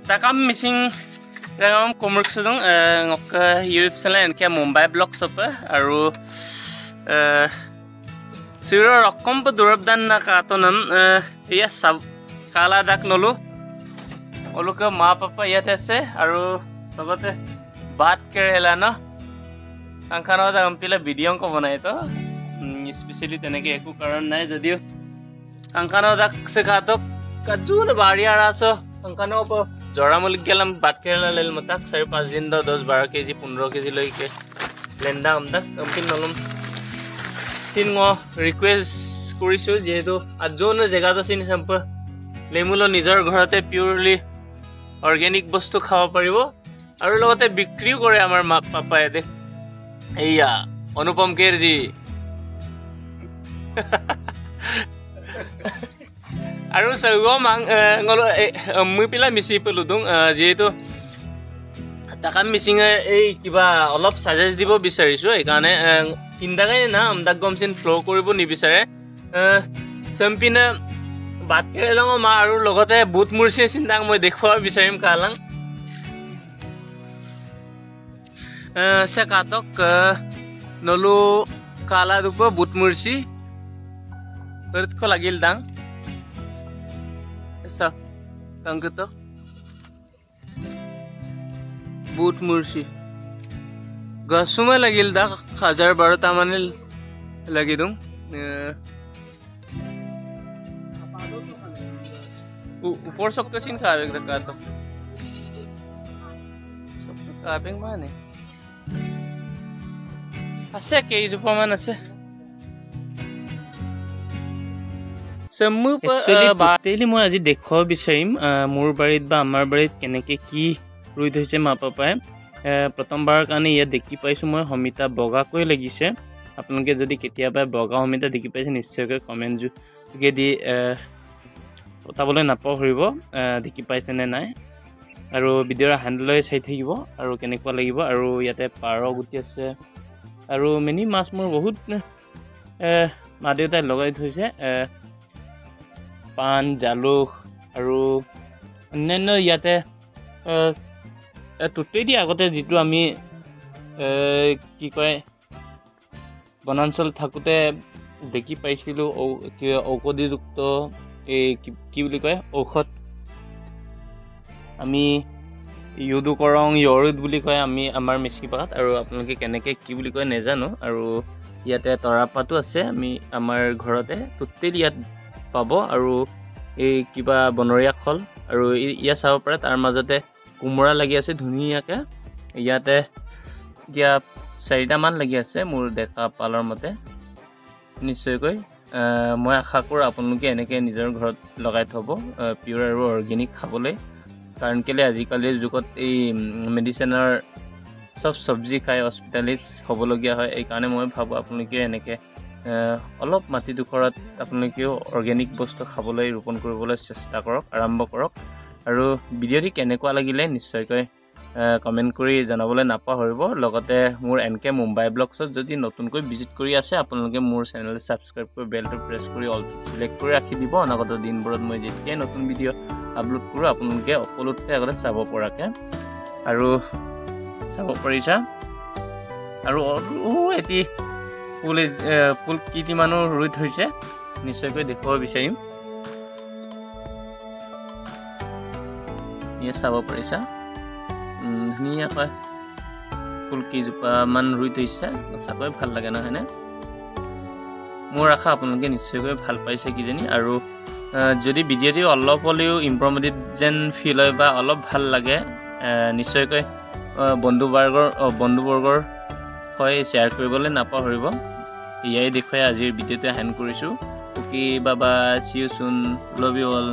takam missing rangam komruk sedung ngok YouTube channel enke Mumbai blog sopa aru siro rokom po durab dan na katonam iya sab kala dak nolu oluka ma papa yate ase aru logote bat kerela na angkana da ampila video ko banai to especially teneke eku karon nai jodio angkana dak se khatok kajul bari araso angkana po joramulik gelam bat kerela lel matak 4-5 din 10-12 kg 15 kg loike lenda amdak ampil nolum singo request korisu jehetu ajono jega to sin sampa lemulo nijor ghorate purely organic bostu khaba paribo aru logote bikriu kore amar ma papa ede eya Anupam Kerji aru sago mang ngolo mui pila misi peludung jehetu takam missing ei kiba olop suggest dibo bisarisu ekane tindagai na amdak gomsin flow koribo ni bisare sampina bat kerelong ma aru logote but mursi sindang moi dekhwa bisarim kalang se katok nolu kala dupo but mursi berit ko lagil dang esa kangketo but mursi gasuma lagil da 1000-12 manil lagi dong upor sok kasin kabeng rakato sok kabeng mane ase ke jupaman ase sammu ba teli moi aji dekho bisarim mur barit ba amar barit keneke ki ruid hoise ma papae প্ৰথমবাৰ কাৰণে ইয়া দেখি পাইছো মই হমিতা বগা কৈ লাগিছে আপোনালোকে যদি কেতিয়াবা বগা হমিতা দেখি পাইছে নিশ্চয়কৈ কমেন্ট যোগে দি পতাবলৈ নাপাহৰিব দেখি পাইছে নে নাই আৰু ভিডিঅ'ৰ হ্যান্ডলৈ চাই থাকিব আৰু কেনেকুৱা লাগিব আৰু ইয়াতে পাৰ গুটি আছে আৰু মেনি মাছ মোৰ বহুত মা দেউতাই লগাই থৈছে পান জালুক আৰু অন্যান্য ইয়াতে টুটে দি আগতে যেটো আমি কি কয় বনাঞ্চল থাকুতে দেখি পাইছিলো ঔষধিযুক্ত এই কি বুলি কয় ঔষধ আমি ইউদুকৰং ইয়ৰুদ বুলি কয় আমি আমাৰ মেছি পাত আৰু আপোনালোকে কেনেকে কি বুলি কয় নেজানো আৰু ইয়াতে তৰাপাতো আছে আমি আমাৰ ঘৰতে টুটে ইয়াত পাব আৰু এই কিবা বনৰীয়া খল আৰু ইয়া চাব পাৰে তাৰ মাজতে কুমৰা লাগি আছে ধুনিয়াকে ইয়াতে দিয়া 4টা মান লাগি আছে মোৰ দেখা পালৰ মতে নিশ্চয়কৈ মই আশা কৰো আপোনালোকে এনেকে নিজৰ ঘৰত লগাই থব পিউৰ আৰু অৰ্গেনিক খাবলৈ কাৰণ কেলে আজিকালিৰ যুগত এই মেডিচিনৰ সব সবজি খাই হস্পিটালিজ হ'বলগীয়া হয় এই কাৰণে মই ভাবো আপোনালোকে এনেকে অলপ মাটি দুখৰত আপোনালোকেও অৰ্গেনিক বস্তু খাবলৈ ৰোপণ কৰিবলৈ চেষ্টা কৰক আৰম্ভ কৰক আৰু ভিডিঅ'টি কেনেকুৱা লাগিলে নিশ্চয়কৈ কমেন্ট কৰি জনাবলৈ নাপাহৰিব লগতে মোৰ এনকে মুম্বাই ব্লগছত যদি নতুনকৈ ভিজিট কৰি আছে আপোনালোকে মোৰ চেনেল সাবস্ক্ৰাইব কৰি বেলটো প্ৰেছ কৰি অল সিলেক্ট কৰি ৰাখি দিব অনাগত দিনবোৰত মই যেতিয়া নতুন ভিডিঅ' আপলোড কৰো আপোনালোকে সকলোতকৈ আগতে চাব পৰাকে আৰু চাব পাৰিছা আৰু এটি ফুল কিটি মানুহ ৰুই থৈছে নিশ্চয়কৈ দেখুৱাব বিচাৰিম ইয়ে চাব পাৰিছা ধুনীয়াকৈ ফুল কেইজোপা মান ৰুই থৈছে সঁচাকৈ ভাল লাগে নহয় নে মোৰ আশা আপোনালোকে নিশ্চয়কৈ ভাল পাইছে কিজানি আৰু যদি ভিডিঅ'টি অলপ হ'লেও ইম্প্ৰমেটিভ যেন ফিল হয় বা অলপ ভাল লাগে নিশ্চয়কৈ বন্ধুবৰ্গৰ হৈ শ্বেয়াৰ কৰিবলৈ নাপাহৰিব ইয়াই দেখুৱাই আজিৰ ভিডিঅ'টো হেণ্ড কৰিছোঁ ওকে বাবা সি you soon love you all